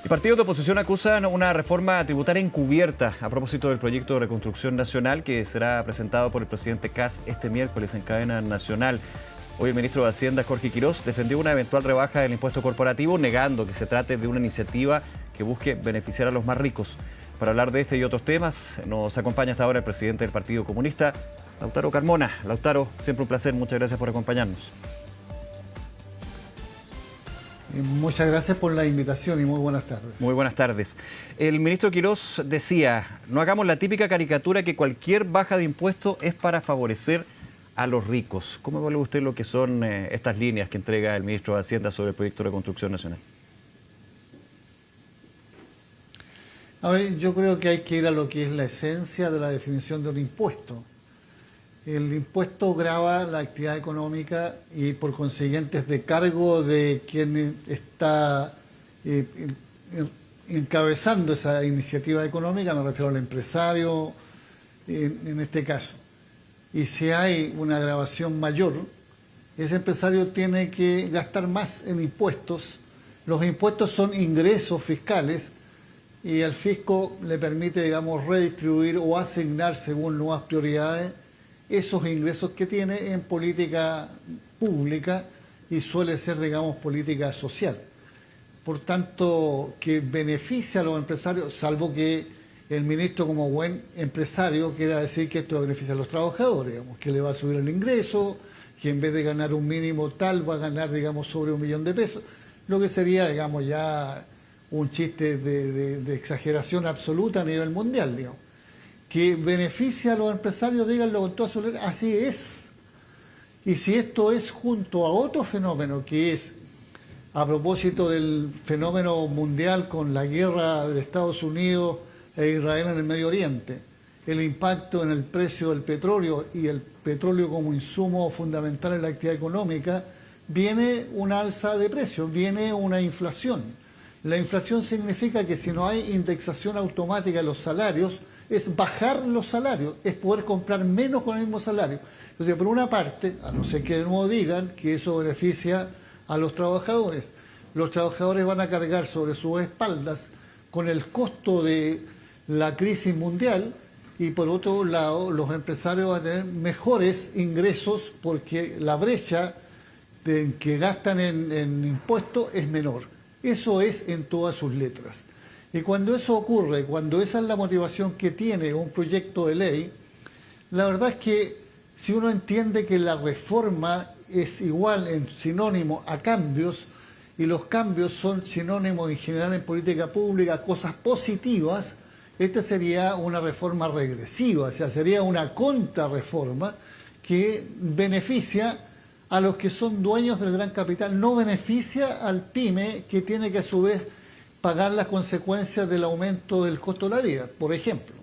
Partidos de oposición acusan una reforma tributaria encubierta a propósito del proyecto de reconstrucción nacional que será presentado por el presidente Kast este miércoles en cadena nacional. Hoy el ministro de Hacienda, Jorge Quirós, defendió una eventual rebaja del impuesto corporativo, negando que se trate de una iniciativa que busque beneficiar a los más ricos. Para hablar de este y otros temas, nos acompaña hasta ahora el presidente del Partido Comunista, Lautaro Carmona. Lautaro, siempre un placer, muchas gracias por acompañarnos. Muchas gracias por la invitación y muy buenas tardes. Muy buenas tardes. El ministro Quirós decía, no hagamos la típica caricatura que cualquier baja de impuestos es para favorecer a los ricos. ¿Cómo evalúa usted lo que son estas líneas que entrega el ministro de Hacienda sobre el proyecto de reconstrucción nacional? A ver, yo creo que hay que ir a lo que es la esencia de la definición de un impuesto. El impuesto grava la actividad económica y por consiguiente es de cargo de quien está encabezando esa iniciativa económica, me refiero al empresario en este caso. Y si hay una gravación mayor, ese empresario tiene que gastar más en impuestos. Los impuestos son ingresos fiscales y al fisco le permite, digamos, redistribuir o asignar según nuevas prioridades esos ingresos que tiene en política pública y suele ser, digamos, política social. Por tanto, que beneficia a los empresarios, salvo que el ministro como buen empresario quiera decir que esto beneficia a los trabajadores, digamos, que le va a subir el ingreso, que en vez de ganar un mínimo tal va a ganar, digamos, sobre 1 millón de pesos, lo que sería, digamos, ya un chiste de exageración absoluta a nivel mundial, digamos. Que beneficia a los empresarios, díganlo con toda su letra, así es. Y si esto es junto a otro fenómeno que es, a propósito del fenómeno mundial con la guerra de Estados Unidos e Israel en el Medio Oriente, el impacto en el precio del petróleo y el petróleo como insumo fundamental en la actividad económica, viene una alza de precios, viene una inflación. La inflación significa que si no hay indexación automática de los salarios, es bajar los salarios, es poder comprar menos con el mismo salario. Entonces, por una parte, a no ser que de nuevo digan que eso beneficia a los trabajadores van a cargar sobre sus espaldas con el costo de la crisis mundial y por otro lado, los empresarios van a tener mejores ingresos porque la brecha que gastan en impuestos es menor. Eso es en todas sus letras. Y cuando eso ocurre, cuando esa es la motivación que tiene un proyecto de ley, la verdad es que si uno entiende que la reforma es igual en sinónimo a cambios, y los cambios son sinónimos en general en política pública, cosas positivas, esta sería una reforma regresiva, o sea, sería una contrarreforma que beneficia a los que son dueños del gran capital, no beneficia al pyme que tiene que a su vez pagar las consecuencias del aumento del costo de la vida, por ejemplo.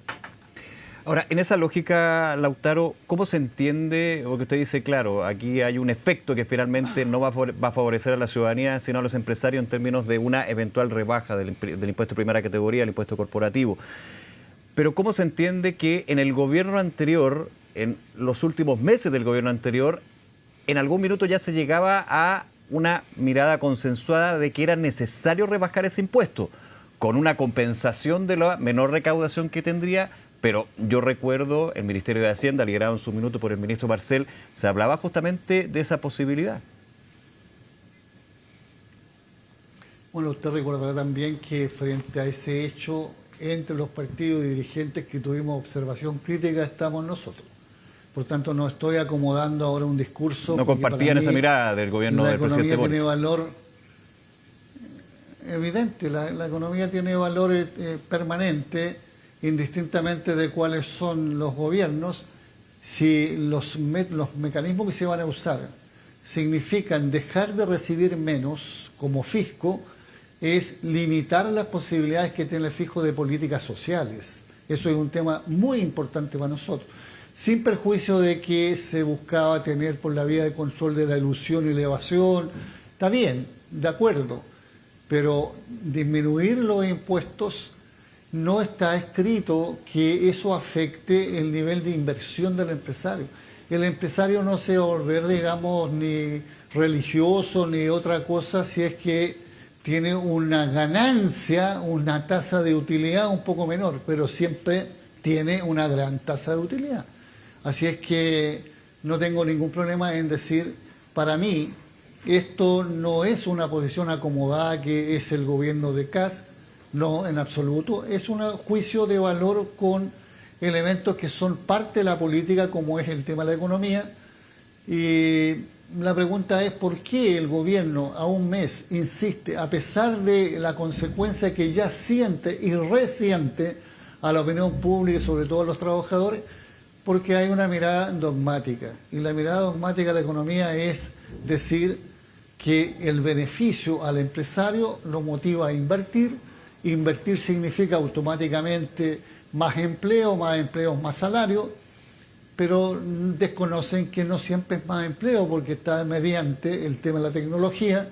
Ahora, en esa lógica, Lautaro, ¿cómo se entiende, porque usted dice, claro, aquí hay un efecto que finalmente no va a favorecer a la ciudadanía, sino a los empresarios en términos de una eventual rebaja del impuesto de primera categoría, el impuesto corporativo? Pero ¿cómo se entiende que en el gobierno anterior, en los últimos meses del gobierno anterior, en algún minuto ya se llegaba a una mirada consensuada de que era necesario rebajar ese impuesto, con una compensación de la menor recaudación que tendría? Pero yo recuerdo el Ministerio de Hacienda, liderado en su minuto por el ministro Marcel, se hablaba justamente de esa posibilidad. Bueno, usted recordará también que frente a ese hecho, entre los partidos y dirigentes que tuvimos observación crítica estamos nosotros. Por tanto, no estoy acomodando ahora un discurso. No compartían esa mirada del gobierno del presidente Boric. La economía tiene valor evidente, la economía tiene valor permanente, indistintamente de cuáles son los gobiernos. Si los mecanismos que se van a usar significan dejar de recibir menos como fisco, es limitar las posibilidades que tiene el fisco de políticas sociales. Eso es un tema muy importante para nosotros. Sin perjuicio de que se buscaba tener por la vía de control de la elusión y la evasión, está bien, de acuerdo, pero disminuir los impuestos no está escrito que eso afecte el nivel de inversión del empresario. El empresario no se va a volver, digamos, ni religioso ni otra cosa si es que tiene una ganancia, una tasa de utilidad un poco menor, pero siempre tiene una gran tasa de utilidad. Así es que no tengo ningún problema en decir, para mí, esto no es una posición acomodada que es el gobierno de Kast, no, en absoluto. Es un juicio de valor con elementos que son parte de la política, como es el tema de la economía. Y la pregunta es por qué el gobierno a un mes insiste, a pesar de la consecuencia que ya siente y resiente a la opinión pública y sobre todo a los trabajadores, porque hay una mirada dogmática. Y la mirada dogmática de la economía es decir que el beneficio al empresario lo motiva a invertir. Invertir significa automáticamente más empleo, más salario, pero desconocen que no siempre es más empleo porque está mediante el tema de la tecnología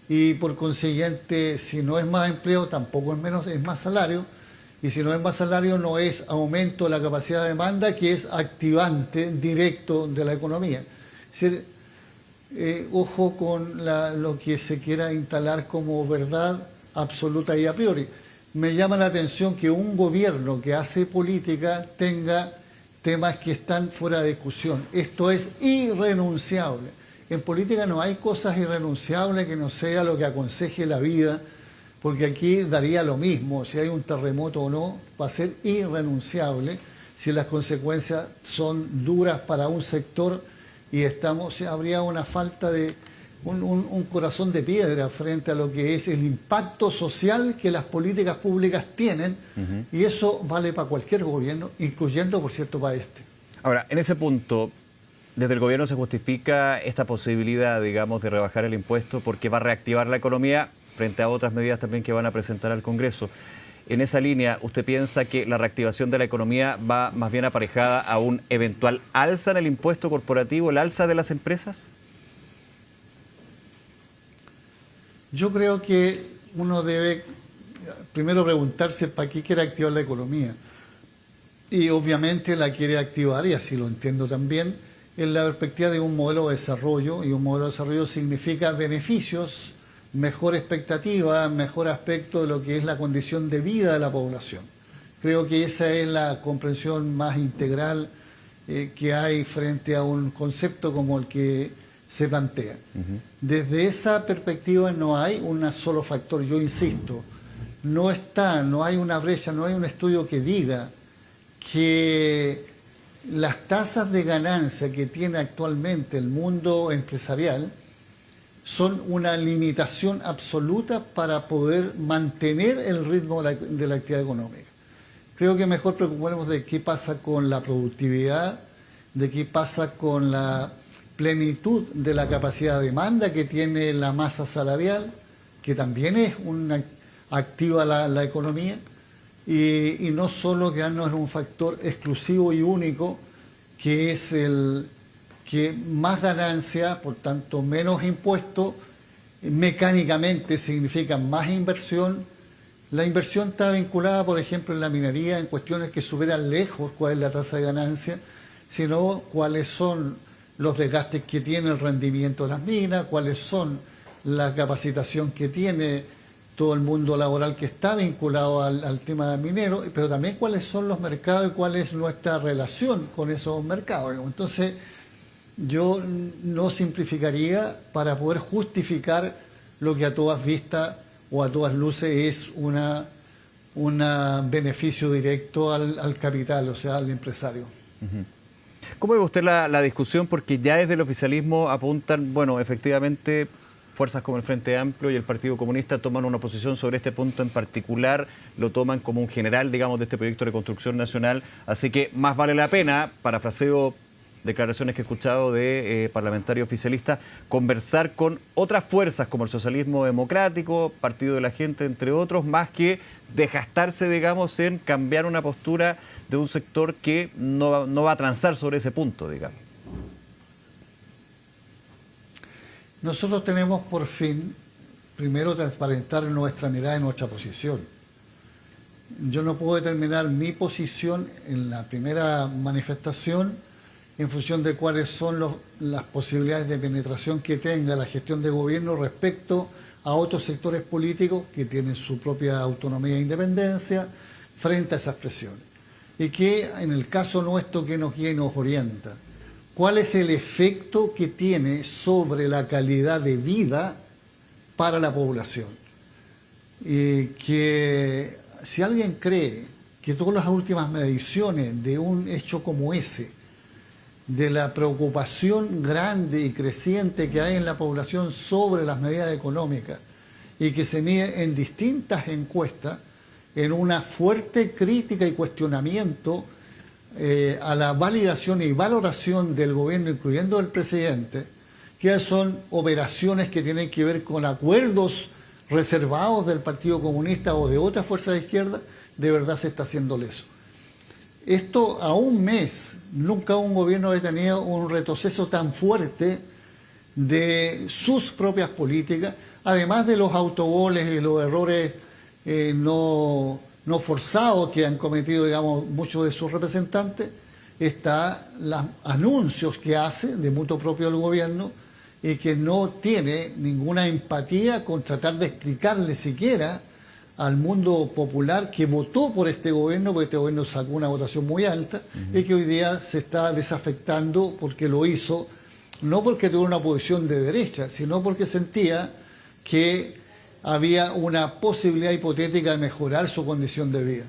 y por consiguiente si no es más empleo tampoco es menos, es más salario, y si no es más salario no es aumento de la capacidad de demanda, que es activante directo de la economía. Es decir, ojo con lo que se quiera instalar como verdad absoluta y a priori. Me llama la atención que un gobierno que hace política tenga temas que están fuera de discusión. Esto es irrenunciable. En política no hay cosas irrenunciables que no sea lo que aconseje la vida, porque aquí daría lo mismo, si hay un terremoto o no, va a ser irrenunciable si las consecuencias son duras para un sector y habría una falta de un corazón de piedra frente a lo que es el impacto social que las políticas públicas tienen, y eso vale para cualquier gobierno, incluyendo, por cierto, para este. Ahora, en ese punto, desde el gobierno se justifica esta posibilidad, digamos, de rebajar el impuesto porque va a reactivar la economía frente a otras medidas también que van a presentar al Congreso. En esa línea, ¿usted piensa que la reactivación de la economía va más bien aparejada a un eventual alza en el impuesto corporativo, el alza de las empresas? Yo creo que uno debe primero preguntarse para qué quiere activar la economía. Y obviamente la quiere activar, y así lo entiendo también, en la perspectiva de un modelo de desarrollo, y un modelo de desarrollo significa beneficios, mejor expectativa, mejor aspecto de lo que es la condición de vida de la población. Creo que esa es la comprensión más integral que hay frente a un concepto como el que se plantea. Desde esa perspectiva no hay un solo factor, yo insisto, no hay una brecha, no hay un estudio que diga que las tasas de ganancia que tiene actualmente el mundo empresarial son una limitación absoluta para poder mantener el ritmo de la actividad económica. Creo que mejor preocuparnos de qué pasa con la productividad, de qué pasa con la plenitud de la capacidad de demanda que tiene la masa salarial, que también es activa la economía, y no solo quedarnos en un factor exclusivo y único, que es el que más ganancia, por tanto menos impuestos, mecánicamente significa más inversión. La inversión está vinculada, por ejemplo, en la minería, en cuestiones que superan lejos cuál es la tasa de ganancia, sino cuáles son los desgastes que tiene el rendimiento de las minas, cuáles son la capacitación que tiene todo el mundo laboral que está vinculado al tema minero, pero también cuáles son los mercados y cuál es nuestra relación con esos mercados. Entonces, yo no simplificaría para poder justificar lo que a todas vistas o a todas luces es un beneficio directo al capital, o sea, al empresario. ¿Cómo ve usted la discusión? Porque ya desde el oficialismo apuntan, bueno, efectivamente, fuerzas como el Frente Amplio y el Partido Comunista toman una posición sobre este punto en particular, lo toman como un general, digamos, de este proyecto de construcción nacional, así que más vale la pena, parafraseo declaraciones que he escuchado de parlamentarios oficialistas, conversar con otras fuerzas como el socialismo democrático, Partido de la Gente, entre otros, más que desgastarse, digamos, en cambiar una postura de un sector que no va a transar sobre ese punto, digamos. Nosotros tenemos por fin, primero, transparentar nuestra mirada y nuestra posición. Yo no puedo determinar mi posición en la primera manifestación en función de cuáles son las posibilidades de penetración que tenga la gestión de gobierno respecto a otros sectores políticos que tienen su propia autonomía e independencia frente a esas presiones. Y que en el caso nuestro que nos guía y nos orienta, ¿cuál es el efecto que tiene sobre la calidad de vida para la población? Y que si alguien cree que todas las últimas mediciones de un hecho como ese, de la preocupación grande y creciente que hay en la población sobre las medidas económicas y que se mide en distintas encuestas, en una fuerte crítica y cuestionamiento a la validación y valoración del gobierno, incluyendo del presidente, que son operaciones que tienen que ver con acuerdos reservados del Partido Comunista o de otras fuerzas de izquierda, de verdad se está haciendo leso. Esto a un mes, nunca un gobierno ha tenido un retroceso tan fuerte de sus propias políticas, además de los autogoles y los errores no forzados que han cometido, digamos, muchos de sus representantes. Está los anuncios que hace de mutuo propio del gobierno y que no tiene ninguna empatía con tratar de explicarle siquiera al mundo popular que votó por este gobierno, porque este gobierno sacó una votación muy alta, y que hoy día se está desafectando porque lo hizo, no porque tuvo una posición de derecha, sino porque sentía que había una posibilidad hipotética de mejorar su condición de vida.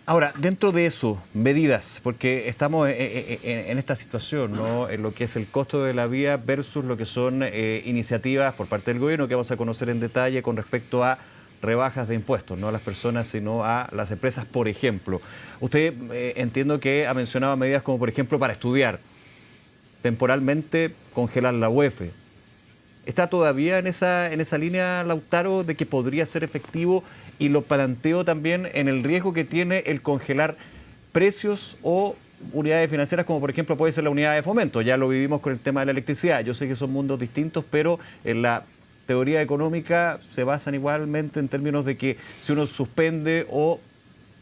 Ahora, dentro de eso, medidas, porque estamos en esta situación, ¿no? En lo que es el costo de la vida versus lo que son iniciativas por parte del gobierno que vamos a conocer en detalle con respecto a rebajas de impuestos, no a las personas, sino a las empresas, por ejemplo. Usted entiendo que ha mencionado medidas como, por ejemplo, para estudiar, temporalmente congelar la UEF. ¿Está todavía en esa línea, Lautaro, de que podría ser efectivo? Y lo planteo también en el riesgo que tiene el congelar precios o unidades financieras, como por ejemplo puede ser la unidad de fomento. Ya lo vivimos con el tema de la electricidad. Yo sé que son mundos distintos, pero en la teoría económica se basan igualmente en términos de que si uno suspende o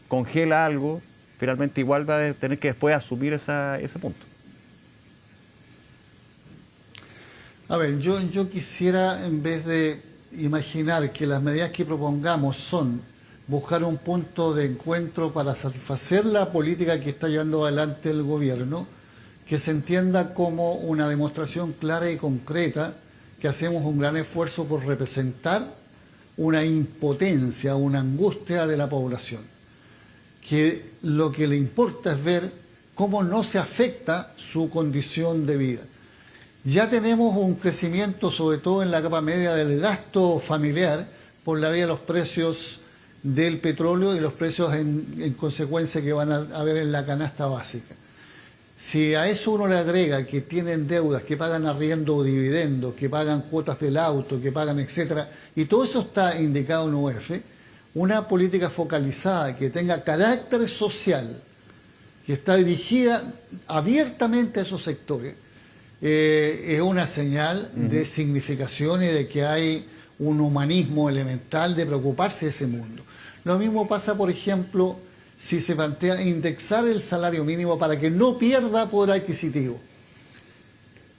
congela algo, finalmente igual va a tener que después asumir ese punto. A ver, yo quisiera, en vez de imaginar que las medidas que propongamos son buscar un punto de encuentro para satisfacer la política que está llevando adelante el gobierno, que se entienda como una demostración clara y concreta que hacemos un gran esfuerzo por representar una impotencia, una angustia de la población, que lo que le importa es ver cómo no se afecta su condición de vida. Ya tenemos un crecimiento, sobre todo en la capa media, del gasto familiar por la vía de los precios del petróleo y los precios en consecuencia que van a haber en la canasta básica. Si a eso uno le agrega que tienen deudas, que pagan arriendo o dividendos, que pagan cuotas del auto, que pagan etcétera, y todo eso está indicado en UEF, una política focalizada que tenga carácter social, que está dirigida abiertamente a esos sectores, es una señal de significación y de que hay un humanismo elemental de preocuparse de ese mundo. Lo mismo pasa, por ejemplo, si se plantea indexar el salario mínimo para que no pierda poder adquisitivo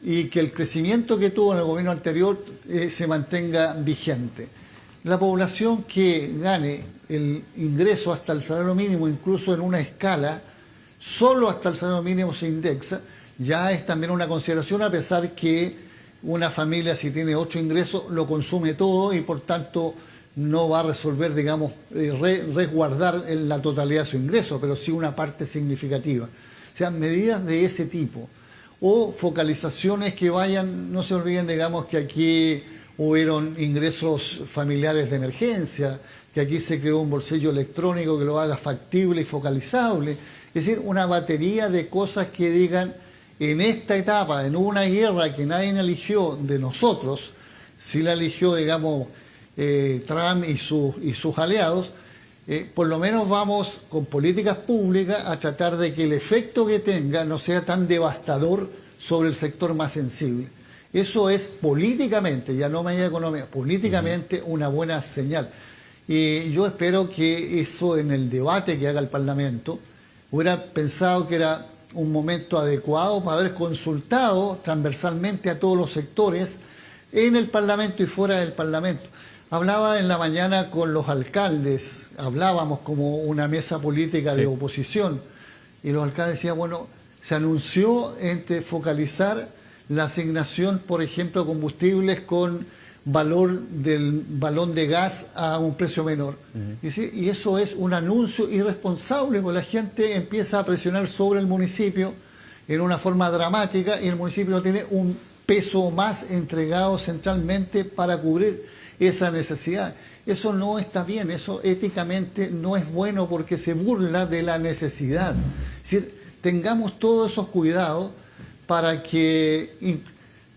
y que el crecimiento que tuvo en el gobierno anterior se mantenga vigente. La población que gane el ingreso hasta el salario mínimo, incluso en una escala, solo hasta el salario mínimo se indexa, ya es también una consideración, a pesar que una familia, si tiene 8 ingresos, lo consume todo y por tanto no va a resolver, digamos, resguardar la totalidad de su ingreso, pero sí una parte significativa. O sea, medidas de ese tipo o focalizaciones que vayan, no se olviden, digamos, que aquí hubieron ingresos familiares de emergencia, que aquí se creó un bolsillo electrónico que lo haga factible y focalizable, es decir, una batería de cosas que digan, en esta etapa, en una guerra que nadie eligió de nosotros, sí la eligió, digamos, Trump y sus aliados, por lo menos vamos con políticas públicas a tratar de que el efecto que tenga no sea tan devastador sobre el sector más sensible. Eso es políticamente, ya no medida económica, políticamente una buena señal. Y yo espero que eso en el debate que haga el Parlamento, hubiera pensado que era un momento adecuado para haber consultado transversalmente a todos los sectores en el Parlamento y fuera del Parlamento. Hablaba en la mañana con los alcaldes, hablábamos como una mesa política de oposición, y los alcaldes decían, bueno, se anunció entre focalizar la asignación, por ejemplo, de combustibles con valor del balón de gas a un precio menor. Y eso es un anuncio irresponsable, porque la gente empieza a presionar sobre el municipio en una forma dramática y el municipio no tiene un peso más entregado centralmente para cubrir esa necesidad. Eso no está bien, eso éticamente no es bueno porque se burla de la necesidad. Es decir, tengamos todos esos cuidados para que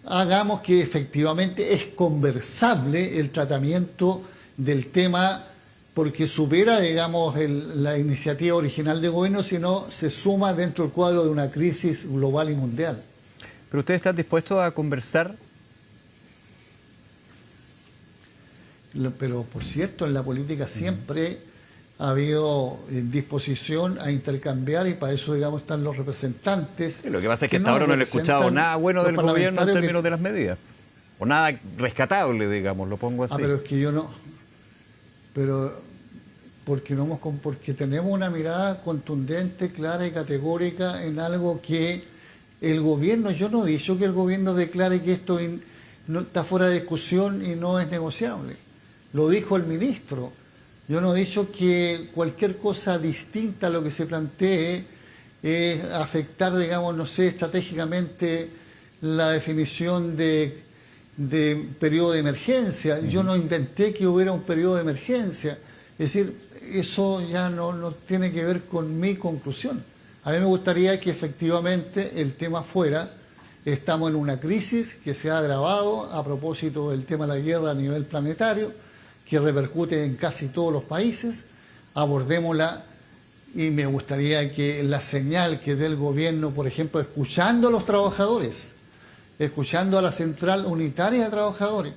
hagamos que efectivamente es conversable el tratamiento del tema, porque supera, digamos, la iniciativa original de gobierno, sino se suma dentro del cuadro de una crisis global y mundial. ¿Pero ustedes están dispuestos a conversar? Pero, por cierto, en la política siempre ha habido disposición a intercambiar, y para eso, digamos, están los representantes. Sí, lo que pasa es que hasta ahora no le he escuchado nada bueno del gobierno en términos de las medidas. O nada rescatable, digamos, lo pongo así. Pero es que yo no... Pero porque tenemos una mirada contundente, clara y categórica en algo que el gobierno... Yo no he dicho que el gobierno declare que esto no está fuera de discusión y no es negociable. Lo dijo el ministro. Yo no he dicho que cualquier cosa distinta a lo que se plantee es afectar, digamos, no sé, estratégicamente la definición de periodo de emergencia. Yo no inventé que hubiera un periodo de emergencia. Es decir, eso ya no tiene que ver con mi conclusión. A mí me gustaría que efectivamente el tema fuera, estamos en una crisis que se ha agravado a propósito del tema de la guerra a nivel planetario, que repercute en casi todos los países, abordémosla, y me gustaría que la señal que dé el gobierno, por ejemplo, escuchando a los trabajadores, escuchando a la Central Unitaria de Trabajadores,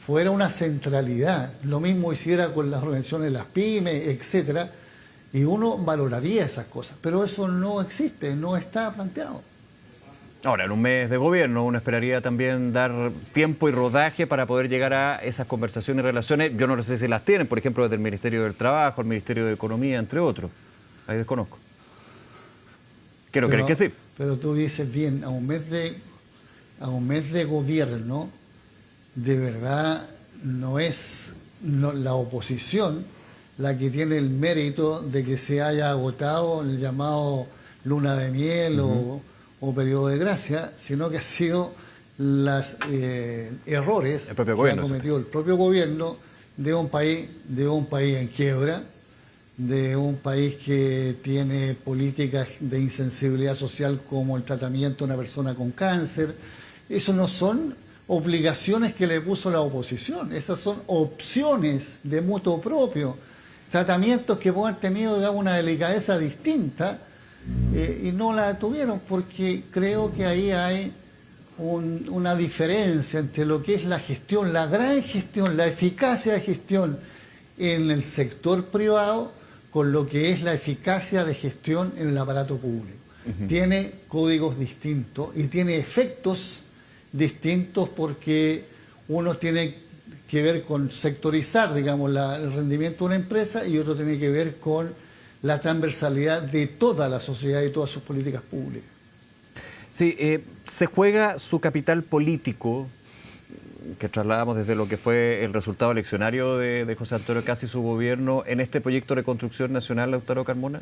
fuera una centralidad. Lo mismo hiciera con las organizaciones de las pymes, etcétera, y uno valoraría esas cosas. Pero eso no existe, no está planteado. Ahora, en un mes de gobierno, uno esperaría también dar tiempo y rodaje para poder llegar a esas conversaciones y relaciones. Yo no sé si las tienen, por ejemplo, desde el Ministerio del Trabajo, el Ministerio de Economía, entre otros. Ahí desconozco. Quiero creer que sí. Pero tú dices bien, a un mes de gobierno, de verdad no es la oposición la que tiene el mérito de que se haya agotado el llamado luna de miel o periodo de gracia, sino que ha sido los errores que ha cometido el propio gobierno de un país en quiebra, de un país que tiene políticas de insensibilidad social como el tratamiento de una persona con cáncer. Eso no son obligaciones que le puso la oposición, esas son opciones de mutuo propio, tratamientos que pueden haber tenido, digamos, una delicadeza distinta, y no la tuvieron, porque creo que ahí hay una diferencia entre lo que es la gestión, la gran gestión, la eficacia de gestión en el sector privado, con lo que es la eficacia de gestión en el aparato público. Tiene códigos distintos y tiene efectos distintos, porque uno tiene que ver con sectorizar, digamos, el rendimiento de una empresa, y otro tiene que ver con la transversalidad de toda la sociedad y todas sus políticas públicas. Sí, se juega su capital político, que trasladamos desde lo que fue el resultado eleccionario de José Antonio Kast y su gobierno, en este proyecto de reconstrucción nacional, Lautaro Carmona.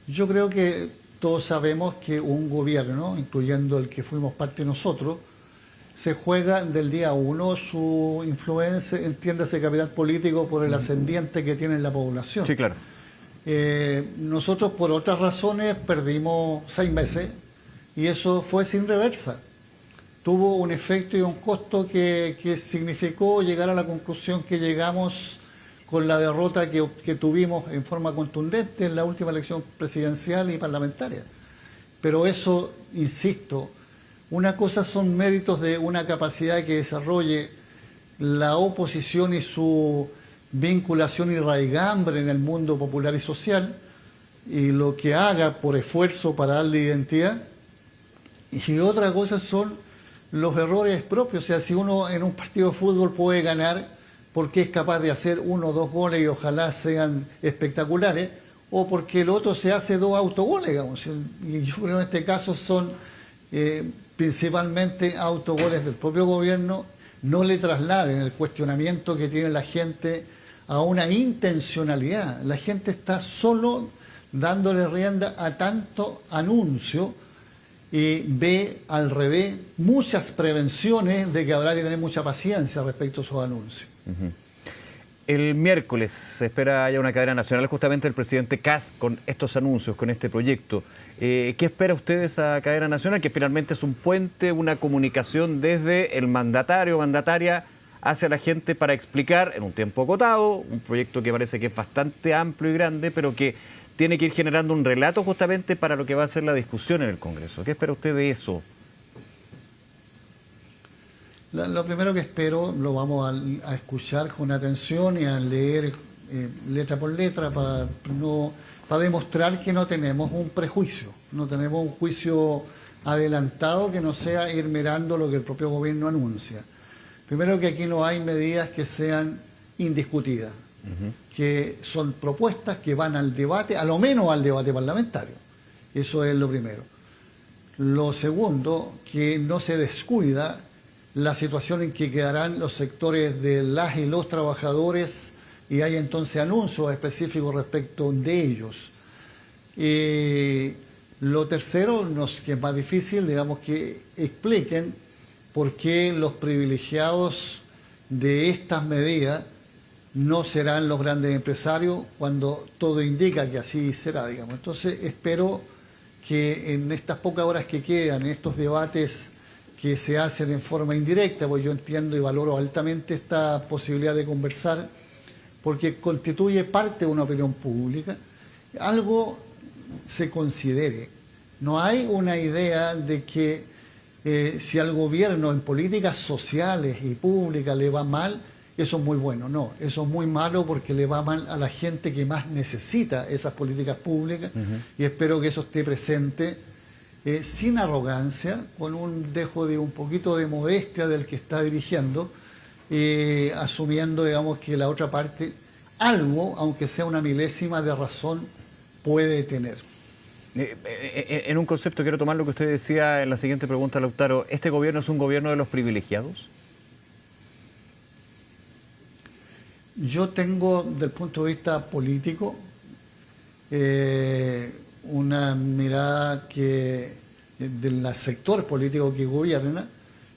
Yo creo que todos sabemos que un gobierno, incluyendo el que fuimos parte nosotros, se juega del día 1 su influencia, entiéndase, capital político, por el ascendiente que tiene en la población. Sí, claro. Nosotros, por otras razones, perdimos 6 meses, y eso fue sin reversa. Tuvo un efecto y un costo que significó llegar a la conclusión que llegamos con la derrota que tuvimos en forma contundente en la última elección presidencial y parlamentaria. Pero eso, insisto, una cosa son méritos de una capacidad que desarrolle la oposición y su vinculación y raigambre en el mundo popular y social, y lo que haga por esfuerzo para darle identidad. Y otra cosa son los errores propios. O sea, si uno en un partido de fútbol puede ganar porque es capaz de hacer 1 o 2 goles y ojalá sean espectaculares, o porque el otro se hace 2 autogoles, digamos. Y yo creo que en este caso son principalmente autogoles del propio gobierno. No le trasladen el cuestionamiento que tiene la gente a una intencionalidad. La gente está solo dándole rienda a tanto anuncio y ve al revés muchas prevenciones de que habrá que tener mucha paciencia respecto a esos anuncios. El miércoles se espera haya una cadena nacional justamente del presidente Kast con estos anuncios, con este proyecto. ¿Qué espera usted de esa cadena nacional? Que finalmente es un puente, una comunicación desde el mandatario o mandataria hacia la gente para explicar en un tiempo acotado, un proyecto que parece que es bastante amplio y grande, pero que tiene que ir generando un relato justamente para lo que va a ser la discusión en el Congreso. ¿Qué espera usted de eso? Lo primero que espero, lo vamos a escuchar con atención y a leer letra por letra para demostrar que no tenemos un prejuicio, no tenemos un juicio adelantado que no sea ir mirando lo que el propio gobierno anuncia. Primero, que aquí no hay medidas que sean indiscutidas, que son propuestas que van al debate, a lo menos al debate parlamentario. Eso es lo primero. Lo segundo, que no se descuida la situación en que quedarán los sectores de las y los trabajadores, y hay entonces anuncios específicos respecto de ellos. Lo tercero, que es más difícil, digamos, que expliquen por qué los privilegiados de estas medidas no serán los grandes empresarios, cuando todo indica que así será, digamos. Entonces espero que en estas pocas horas que quedan, en estos debates que se hacen en forma indirecta, pues yo entiendo y valoro altamente esta posibilidad de conversar, porque constituye parte de una opinión pública, algo se considere. No hay una idea de que si al gobierno en políticas sociales y públicas le va mal, eso es muy bueno. No, eso es muy malo porque le va mal a la gente que más necesita esas políticas públicas, y espero que eso esté presente sin arrogancia, con un dejo de un poquito de modestia del que está dirigiendo, asumiendo, digamos, que la otra parte algo, aunque sea una milésima de razón, puede tener. En un concepto quiero tomar lo que usted decía en la siguiente pregunta, Lautaro. ¿Este gobierno es un gobierno de los privilegiados? Yo tengo, desde el punto de vista político, una mirada que del sector político que gobierna,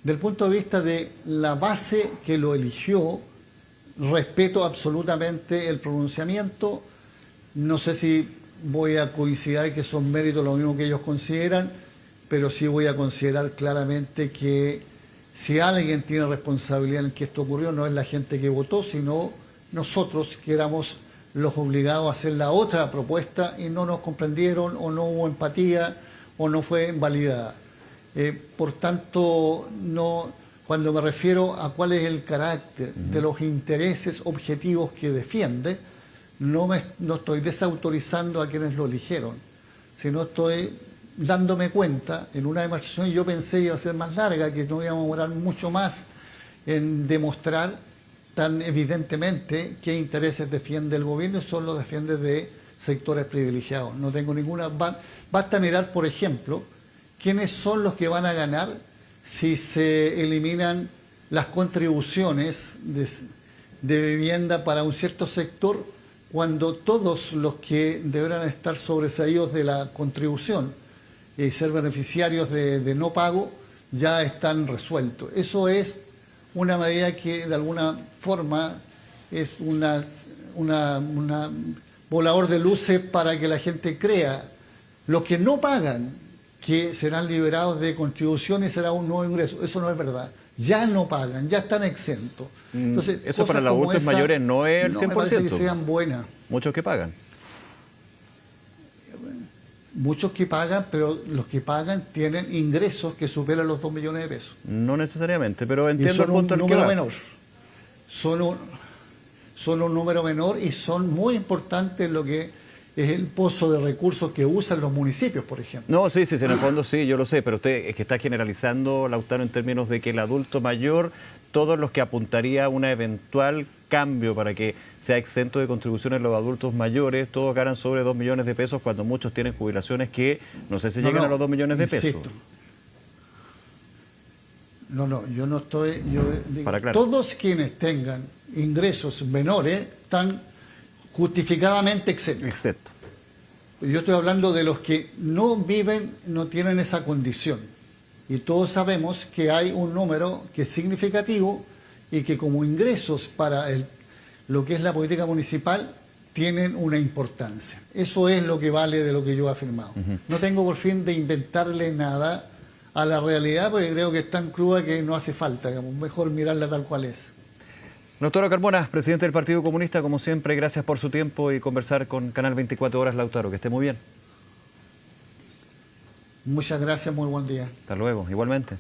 del punto de vista de la base que lo eligió. Respeto absolutamente el pronunciamiento. No sé si voy a coincidir que son méritos lo mismo que ellos consideran, pero sí voy a considerar claramente que si alguien tiene responsabilidad en que esto ocurrió, no es la gente que votó, sino nosotros, que éramos los obligados a hacer la otra propuesta y no nos comprendieron, o no hubo empatía, o no fue validada. Por tanto, cuando me refiero a cuál es el carácter de los intereses objetivos que defiende, no estoy desautorizando a quienes lo eligieron, sino estoy dándome cuenta. En una demostración yo pensé que iba a ser más larga, que no íbamos a demorar mucho más en demostrar tan evidentemente qué intereses defiende el gobierno, y solo defiende de sectores privilegiados. No tengo ninguna... Basta mirar, por ejemplo, quiénes son los que van a ganar si se eliminan las contribuciones de vivienda para un cierto sector, cuando todos los que deberán estar sobreseídos de la contribución y ser beneficiarios de no pago ya están resueltos. Eso es una medida que de alguna forma es una volador de luces para que la gente crea. Los que no pagan, que serán liberados de contribuciones, será un nuevo ingreso. Eso no es verdad. Ya no pagan, ya están exentos. Entonces, eso para los adultos mayores no es el 100%. No me parece que sean buenas. Muchos que pagan. Muchos que pagan, pero los que pagan tienen ingresos que superan los 2 millones de pesos. No necesariamente, pero entiendo el punto al que va. Menor. Son un número menor y son muy importantes en lo que es el pozo de recursos que usan los municipios, por ejemplo. No, sí, en el fondo sí, yo lo sé, pero usted es que está generalizando, Lautaro, en términos de que el adulto mayor, todos los que apuntaría a un eventual cambio para que sea exento de contribuciones los adultos mayores, todos ganan sobre 2 millones de pesos cuando muchos tienen jubilaciones que no sé si llegan a los 2 millones de pesos. Insisto. No, yo no estoy... Para claro. Todos quienes tengan ingresos menores están justificadamente exentos. Excepto. Yo estoy hablando de los que no viven, no tienen esa condición. Y todos sabemos que hay un número que es significativo y que como ingresos para lo que es la política municipal tienen una importancia. Eso es lo que vale de lo que yo he afirmado. No tengo por fin de inventarle nada a la realidad porque creo que es tan cruda que no hace falta, digamos, mejor mirarla tal cual es. Lautaro Carmona, presidente del Partido Comunista, como siempre, gracias por su tiempo y conversar con Canal 24 Horas, Lautaro. Que esté muy bien. Muchas gracias, muy buen día. Hasta luego, igualmente.